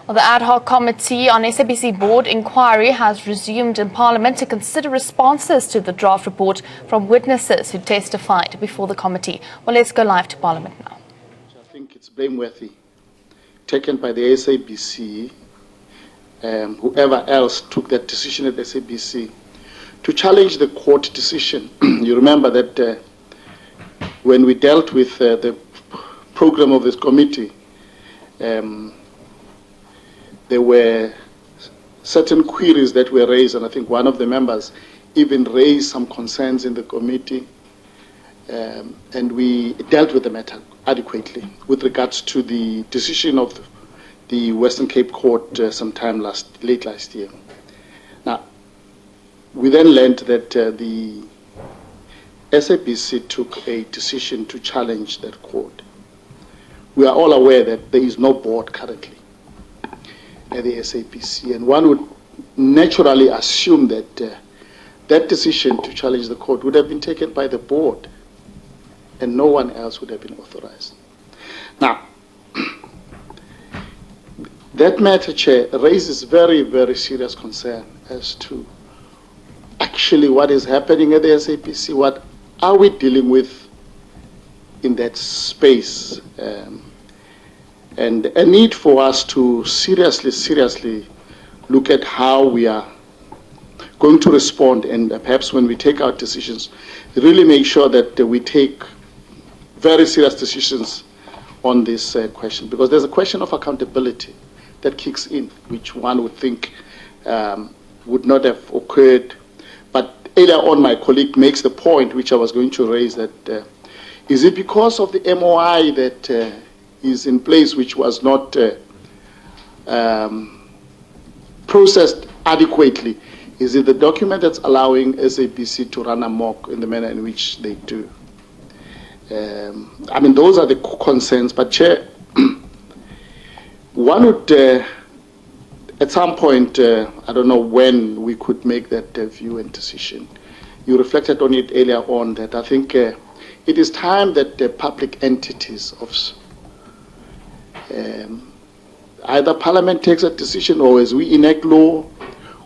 Well, the ad hoc committee on SABC board inquiry has resumed in Parliament to consider responses to the draft report from witnesses who testified before the committee. Well, let's go live to Parliament now. I think it's blameworthy, taken by the SABC, whoever else took that decision at SABC, to challenge the court decision. You remember that when we dealt with the program of this committee, there were certain queries that were raised, and I think one of the members even raised some concerns in the committee, and we dealt with the matter adequately with regards to the decision of the Western Cape Court sometime late last year. Now, we then learned that the SABC took a decision to challenge that court. We are all aware that there is no board currently at the SABC, and one would naturally assume that that decision to challenge the court would have been taken by the board, and no one else would have been authorized. Now, that matter, Chair, raises very, very serious concern as to actually what is happening at the SABC. What are we dealing with in that space? And a need for us to seriously look at how we are going to respond, and perhaps when we take our decisions, really make sure that we take very serious decisions on this question, because there's a question of accountability that kicks in, which one would think would not have occurred. But earlier on, my colleague makes the point, which I was going to raise, that is it because of the MOI that is in place, which was not processed adequately? Is it the document that's allowing SABC to run amok in the manner in which they do? I mean, those are the concerns. But, Chair, one would, at some point, I don't know when we could make that view and decision. You reflected on it earlier on, that I think it is time that the public entities of either Parliament takes a decision, or as we enact law,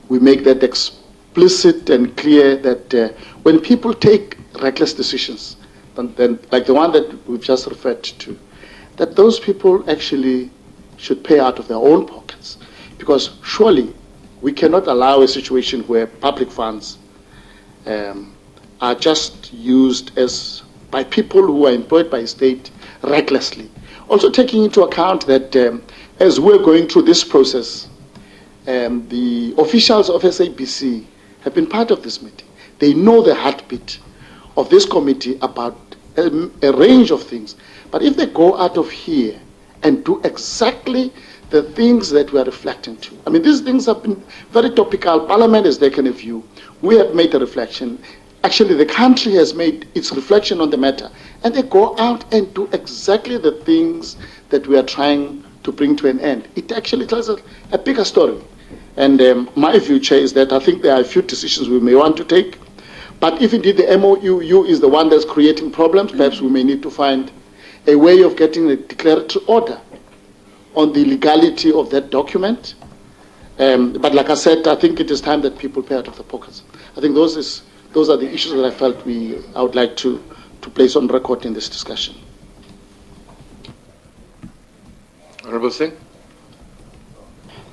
we make that explicit and clear that when people take reckless decisions, then like the one that we've just referred to, that those people actually should pay out of their own pockets. Because surely we cannot allow a situation where public funds are just used as by people who are employed by state recklessly. Also taking into account that as we're going through this process, the officials of SABC have been part of this meeting. They know the heartbeat of this committee about a range of things. But if they go out of here and do exactly the things that we are reflecting to, I mean, these things have been very topical. Parliament has taken a view. We have made a reflection. Actually, the country has made its reflection on the matter, and they go out and do exactly the things that we are trying to bring to an end. It actually tells a bigger story. And my view, Chair, is that I think there are a few decisions we may want to take. But if indeed the MOU is the one that's creating problems, perhaps we may need to find a way of getting a declaratory order on the legality of that document. But like I said, I think it is time that people pay out of their pockets. I think those are the issues that I felt I would like to place on record in this discussion. Honourable Singh.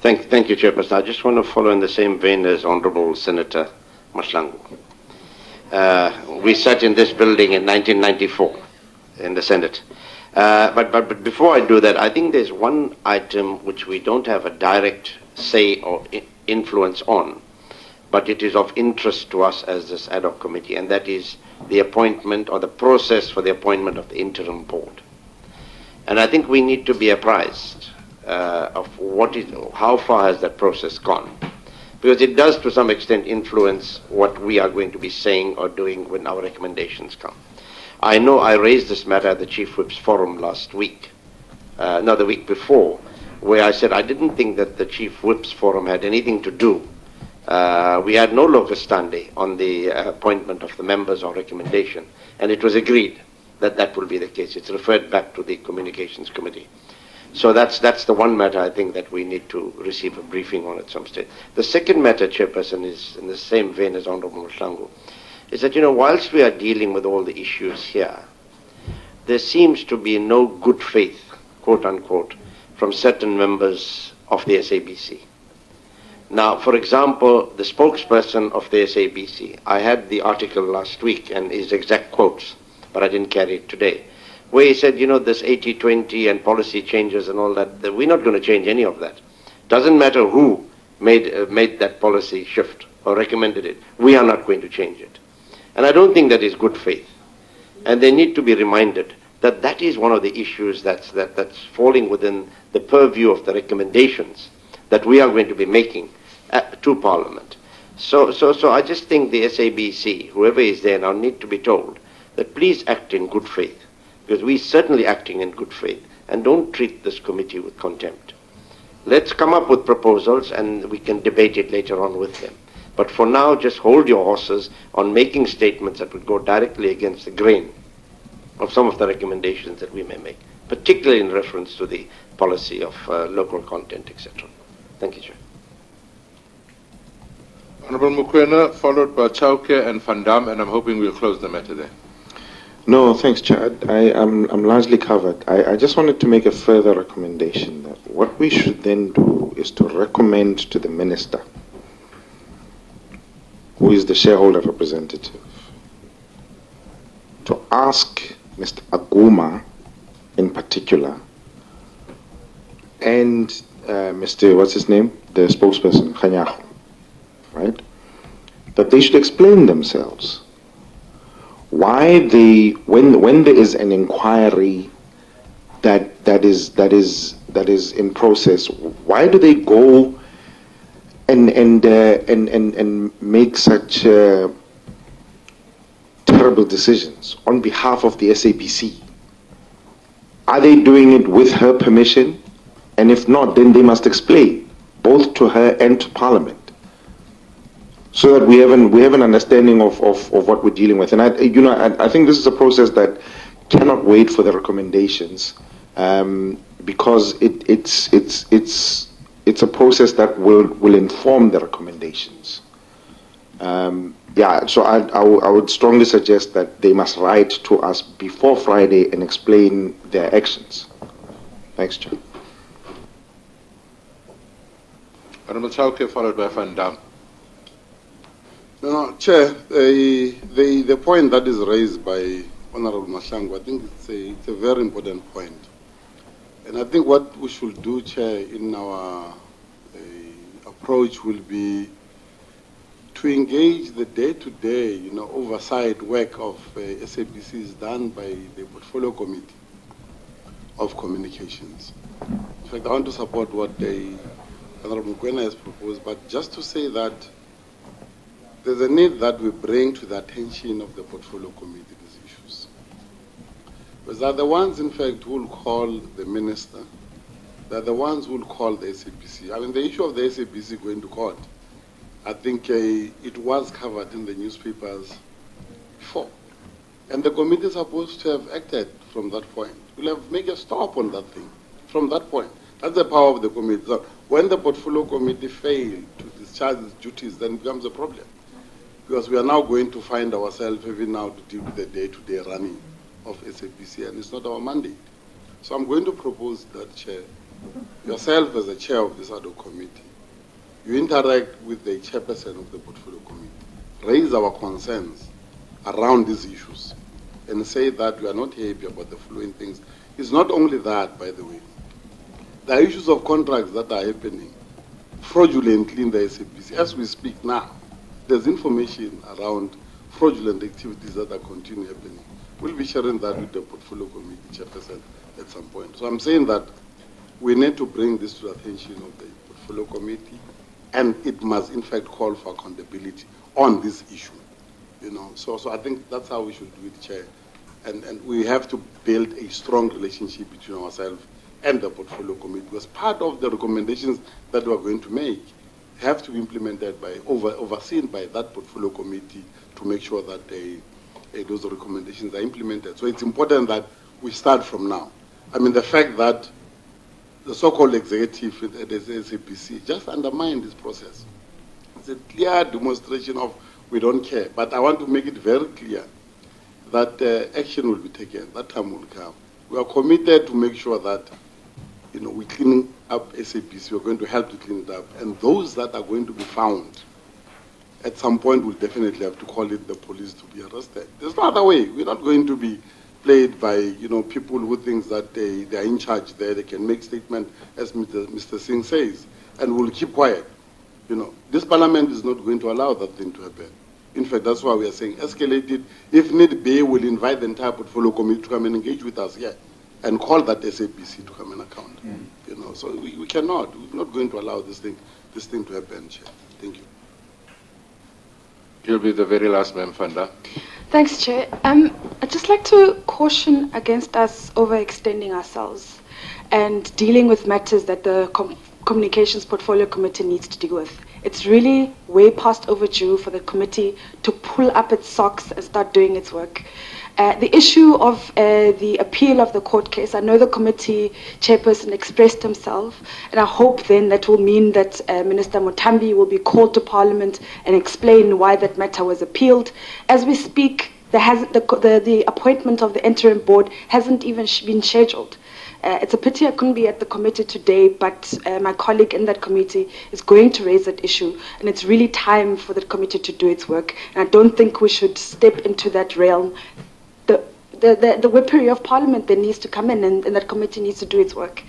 Thank you, Chairperson. I just want to follow in the same vein as Honourable Senator Mashlangu. We sat in this building in 1994 in the Senate. But before I do that, I think there's one item which we don't have a direct say or influence on, but it is of interest to us as this ad hoc committee, and that is the appointment or the process for the appointment of the interim board. And I think we need to be apprised of how far has that process gone, because it does to some extent influence what we are going to be saying or doing when our recommendations come. I know I raised this matter at the Chief Whip's Forum last week, no, the week before, where I said I didn't think that the Chief Whip's Forum had anything to do. We had no locus standi on the appointment of the members or recommendation, and it was agreed that that will be the case. It's referred back to the Communications Committee. So that's the one matter I think that we need to receive a briefing on at some stage. The second matter, Chairperson, is in the same vein as Honorable Mhlangu, is that, whilst we are dealing with all the issues here, there seems to be no good faith, quote unquote, from certain members of the SABC. Now, for example, the spokesperson of the SABC, I had the article last week and his exact quotes, but I didn't carry it today, where he said, this 80-20 and policy changes and all that we're not going to change any of that. Doesn't matter who made that policy shift or recommended it, we are not going to change it. And I don't think that is good faith. And they need to be reminded that that is one of the issues that's falling within the purview of the recommendations that we are going to be making to Parliament. So I just think the SABC, whoever is there now, need to be told that please act in good faith, because we're certainly acting in good faith, and don't treat this committee with contempt. Let's come up with proposals and we can debate it later on with them. But for now, just hold your horses on making statements that would go directly against the grain of some of the recommendations that we may make, particularly in reference to the policy of local content, etc. Thank you, Chair. Honorable Mokoena, followed by Chauke and Van Dam, and I'm hoping we'll close the matter there. No, thanks, Chair. I'm largely covered. I just wanted to make a further recommendation that what we should then do is to recommend to the Minister, who is the shareholder representative, to ask Mr. Aguma in particular and Mr. what's his name? The spokesperson, Khanyago, right? That they should explain themselves. Why when there is an inquiry that is in process, why do they go and make such terrible decisions on behalf of the SABC? Are they doing it with her permission? And if not, then they must explain, both to her and to Parliament, so that we have an understanding of what we're dealing with. And I think this is a process that cannot wait for the recommendations, because it's a process that will inform the recommendations. So I would strongly suggest that they must write to us before Friday and explain their actions. Thanks, Chair. Honorable Chauke, followed by Van Dam. No, Chair, the point that is raised by Honorable Mhlangu, I think it's a very important point. And I think what we should do, Chair, in our approach will be to engage the day-to-day, oversight work of SABC is done by the Portfolio Committee of Communications. In fact, I want to support what Honorable Mokoena has proposed, but just to say that there's a need that we bring to the attention of the Portfolio Committee these issues. Because they're the ones, in fact, who will call the Minister. They're the ones who will call the SABC. I mean, the issue of the SABC going to court, I think it was covered in the newspapers before. And the committee is supposed to have acted from that point. We'll have made a stop on that thing from that point. That's the power of the committee. So when the Portfolio Committee failed to discharge its duties, then it becomes a problem. Because we are now going to find ourselves even now to deal with the day-to-day running of SABC, and it's not our mandate. So I'm going to propose that, Chair, yourself as the chair of this ad hoc committee, you interact with the chairperson of the Portfolio Committee, raise our concerns around these issues, and say that we are not happy about the following things. It's not only that, by the way. There are issues of contracts that are happening fraudulently in the SABC. As we speak now, there's information around fraudulent activities that are continuing happening. We'll be sharing that with the Portfolio Committee chairperson at some point. So I'm saying that we need to bring this to the attention of the Portfolio Committee, and it must in fact call for accountability on this issue. So I think that's how we should do it, Chair. And we have to build a strong relationship between ourselves and the Portfolio Committee, because part of the recommendations that we are going to make have to be implemented by, overseen by that Portfolio Committee to make sure that those recommendations are implemented. So it's important that we start from now. I mean, the fact that the so-called executive at the SABC just undermined this process. It's a clear demonstration of we don't care. But I want to make it very clear that action will be taken. That time will come. We are committed to make sure that we clean up SABC. We're going to help to clean it up. And those that are going to be found, at some point, we'll definitely have to call in the police to be arrested. There's no other way. We're not going to be played by people who think that they are in charge there. They can make statements, as Mr. Singh says, and we'll keep quiet. This parliament is not going to allow that thing to happen. In fact, that's why we are saying escalate it. If need be, we'll invite the entire portfolio committee to come and engage with us here and call that SABC to come and account. So we cannot. We're not going to allow this thing to happen, Chair. Thank you. You'll be the very last, Ma'am Fanda. Thanks, Chair. I'd just like to caution against us overextending ourselves and dealing with matters that the Communications Portfolio Committee needs to deal with. It's really way past overdue for the committee to pull up its socks and start doing its work. The issue of the appeal of the court case, I know the committee chairperson expressed himself, and I hope then that will mean that Minister Mutambi will be called to Parliament and explain why that matter was appealed. As we speak, the appointment of the interim board hasn't even been scheduled. It's a pity I couldn't be at the committee today, but my colleague in that committee is going to raise that issue, and it's really time for the committee to do its work. And I don't think we should step into that realm. The whippery of Parliament then needs to come in, and that committee needs to do its work.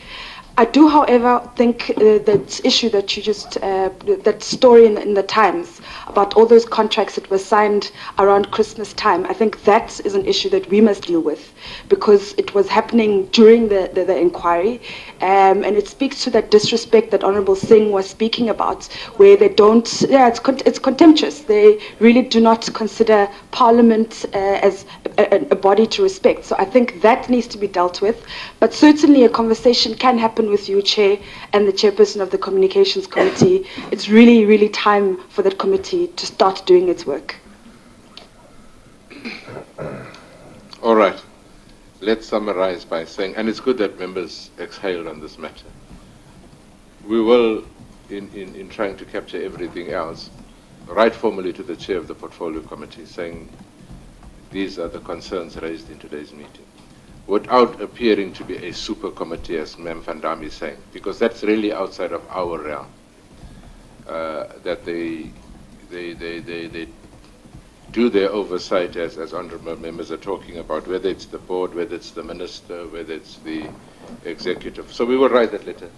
I do, however, think that issue that you just, that story in the Times about all those contracts that were signed around Christmas time, I think that is an issue that we must deal with because it was happening during the inquiry, and it speaks to that disrespect that Honourable Singh was speaking about, where they don't, it's contemptuous. They really do not consider Parliament as a body to respect. So I think that needs to be dealt with, but certainly a conversation can happen with you, Chair, and the Chairperson of the Communications Committee. It's really, really time for that committee to start doing its work. All right. Let's summarize by saying, and it's good that members exhaled on this matter. We will, in trying to capture everything else, write formally to the Chair of the Portfolio Committee saying these are the concerns raised in today's meeting, without appearing to be a super committee, as Ma'am Vandam is saying, because that's really outside of our realm. That they do their oversight, as honourable members are talking about, whether it's the board, whether it's the minister, whether it's the executive. So we will write that letter,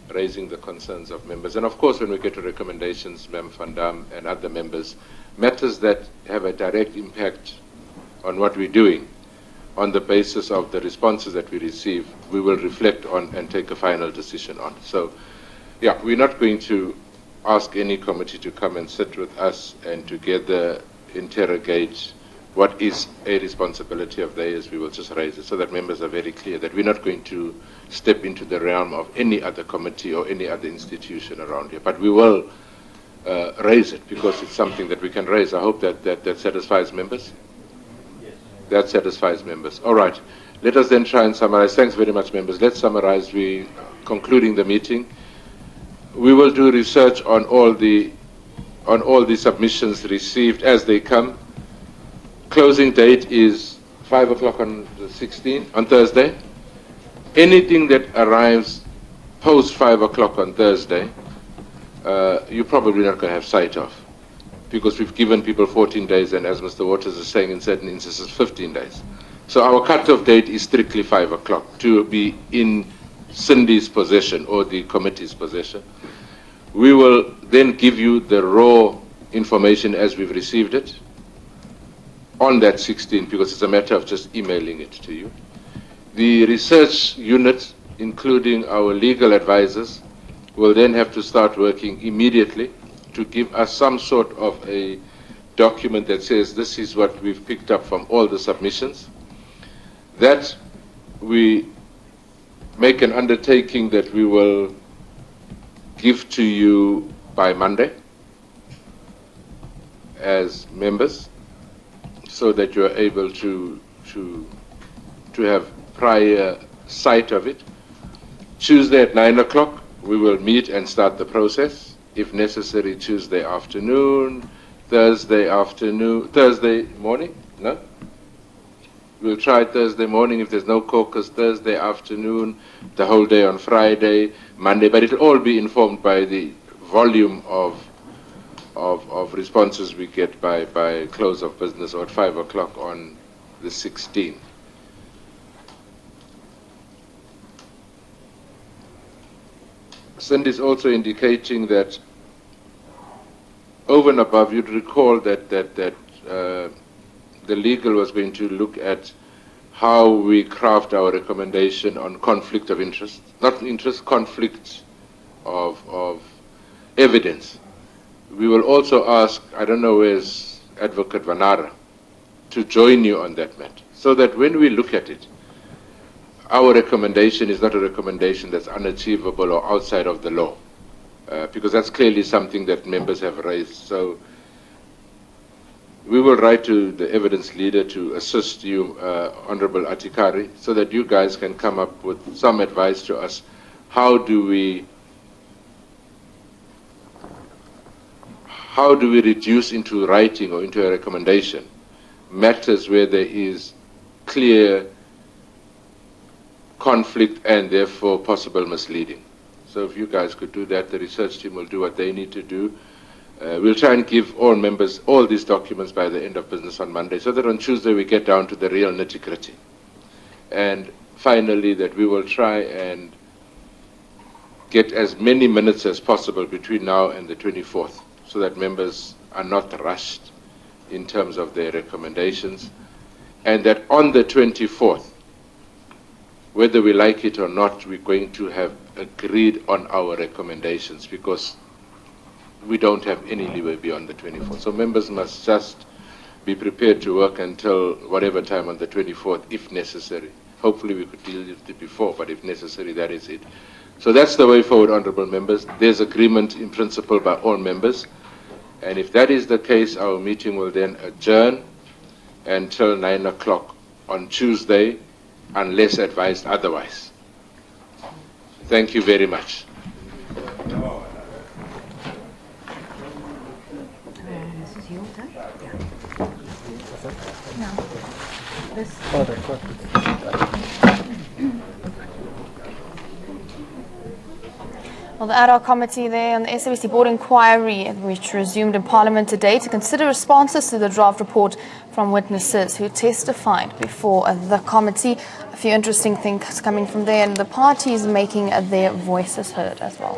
raising the concerns of members. And of course, when we get to recommendations, Ma'am Vandam and other members, matters that have a direct impact on what we're doing, on the basis of the responses that we receive, we will reflect on and take a final decision on. So, yeah, we're not going to ask any committee to come and sit with us and together interrogate what is a responsibility of theirs. We will just raise it so that members are very clear that we're not going to step into the realm of any other committee or any other institution around here. But we will raise it because it's something that we can raise. I hope that satisfies members. That satisfies members. All right. Let us then try and summarize. Thanks very much, members. Let's summarize. We're concluding the meeting. We will do research on all the submissions received as they come. Closing date is 5 o'clock on the 16th, on Thursday. Anything that arrives post 5 o'clock on Thursday, you're probably not going to have sight of, because we've given people 14 days, and as Mr. Waters is saying, in certain instances, 15 days. So our cut-off date is strictly 5 o'clock to be in Cindy's possession or the committee's possession. We will then give you the raw information as we've received it on that 16th, because it's a matter of just emailing it to you. The research unit, including our legal advisors, will then have to start working immediately to give us some sort of a document that says this is what we've picked up from all the submissions. That we make an undertaking that we will give to you by Monday as members, so that you are able to have prior sight of it. Tuesday at 9 o'clock, we will meet and start the process. If necessary, Tuesday afternoon, Thursday morning, no? We'll try Thursday morning if there's no caucus, Thursday afternoon, the whole day on Friday, Monday, but it'll all be informed by the volume of responses we get by close of business or at 5 o'clock on the 16th. Cindy is also indicating that over and above, you'd recall that the legal was going to look at how we craft our recommendation on conflict of interest, not interest, conflict of evidence. We will also ask, I don't know where's Advocate Vanara, to join you on that matter, so that when we look at it, our recommendation is not a recommendation that's unachievable or outside of the law, because that's clearly something that members have raised. So we will write to the evidence leader to assist you, Honorable Atikari, so that you guys can come up with some advice to us. How do we reduce into writing or into a recommendation matters where there is clear conflict and therefore possible misleading? So if you guys could do that, the research team will do what they need to do. We'll try and give all members all these documents by the end of business on Monday, so that on Tuesday we get down to the real nitty-gritty. And finally, that we will try and get as many minutes as possible between now and the 24th, so that members are not rushed in terms of their recommendations, and that on the 24th, whether we like it or not, we're going to have agreed on our recommendations, because we don't have any leeway beyond the 24th. So members must just be prepared to work until whatever time on the 24th, if necessary. Hopefully we could deal with it before, but if necessary, that is it. So that's the way forward, honorable members. There's agreement in principle by all members. And if that is the case, our meeting will then adjourn until 9 o'clock on Tuesday, unless advised otherwise. Thank you very much. Well, the ad hoc committee there on the SABC board inquiry, which resumed in Parliament today to consider responses to the draft report from witnesses who testified before the committee. A few interesting things coming from there, and the parties making their voices heard as well.